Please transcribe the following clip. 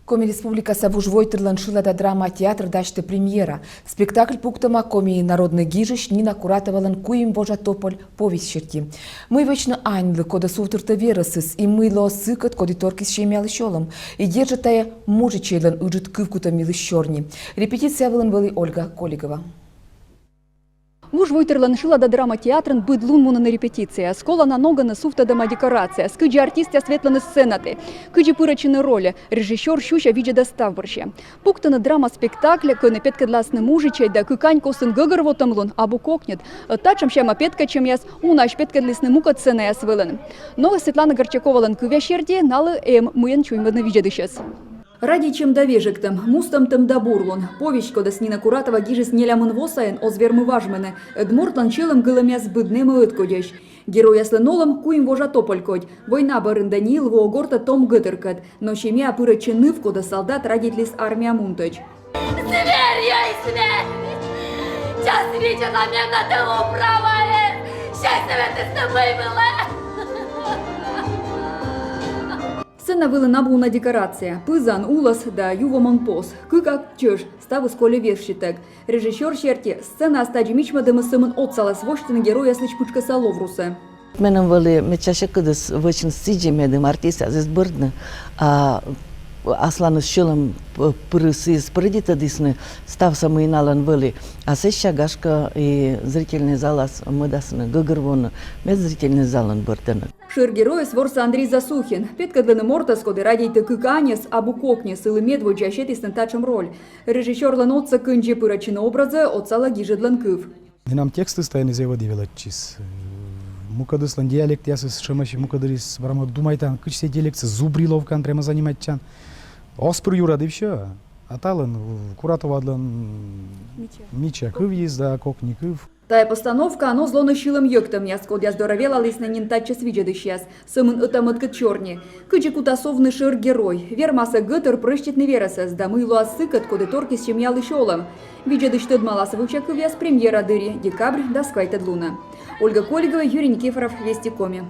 Коми республикаса вужвойтырлан шылада драма театр дашты премьера. Спектакль пуктама коми народный гижиш Нина Куратовалан куим божа тополь повесть черти. Мы вечно аньлы, кода сувтырта верасыз, и мыло сыкат, коди торкис шемял щелом. И держатая мужичейлан уджит кывкута милы щорни. Репетиция вылан Ольга Колигова. Вужвойтырлан шылада драма театрын быдлун муна на репетиция. Скола на ногана суфтадама декорация. Скыджи артисты осветланы сценаты. Кыджи пырачины роли. Режиссер щуща видя доставборще. Пуктана драма спектакля, кыны петкадласны мужичай, да кыкань косын гыгырвотамлун, абу кокнет. Тачам щама петка чем яс, унаш петкадлисны мука цена яс вылан. Но Светлана Горчаковалан кывящерде, налы мыен чуймадна виджадышес. Ради чем довежектам, мустам там добурлун. Повесть, кода с Нина Куратова гижес нелямын восаен, озвермы важмены. Эдмортлан челым гылымяс быднемы ыткодящ. Герой асленолом куим вожа тополькодь. Война барын Даниил воогорта том гытыркат. Но щемя пырычыныв, кода солдат радитлис армия мунточ. Смерть, я и смерть! Час видела мне на тылу правое! Счастье ты с тобой была! Сцена вылы набуна декорация. Пызан улас да ювомон пос. Кыкак чыш, ставы сколе вершитек. Режиссер черти. Сцена остаджи мичмадымы сымын отсалас воштын героя слычпучка саловруса. Менем вали мечаше кыдыс вычын сиджи медым артист азиз бырдны. Асланы шылым пырысы спрыдита дисны став самыйналан вали. А сеща гашка и зрительный залас мыдасны гыгырвоны. Мед зрительный залан бырдыны. Шир героя сворса Андрей Засухин. Петкадлыны мортас, коды радейты кыканес, абу кокнес, илы медву джащетисны тачем роль. Режиссер ланотца кынджи пырачины образы, отсала гижедлан кыв. Нам тексты стояны зевадивелатчис. Мукадыслан диалект ясыз шымаши мукадырис барама думайтан кычсе диалектсы зубриловкан прямо заниматчан. Оспыр юрады все. Аталын Куратовадлан Мича кыв езда, кокни кыв. Тая постановка, оно зло нащилым йоктам яс, код я здоровела лисна нинтача свиджадыш яс, сымын ытамыткы чорни. Кычи кутасовны шир герой, вермаса гытыр прыштитны верасас, да мыло асыкат, коды торкис чем ялы щолом. Виджадыш тыдмаласы вычакыв яс премьера дыри, декабрь, да сквайтад луна. Ольга Колигова, Юрий Никифоров, Вести Коми.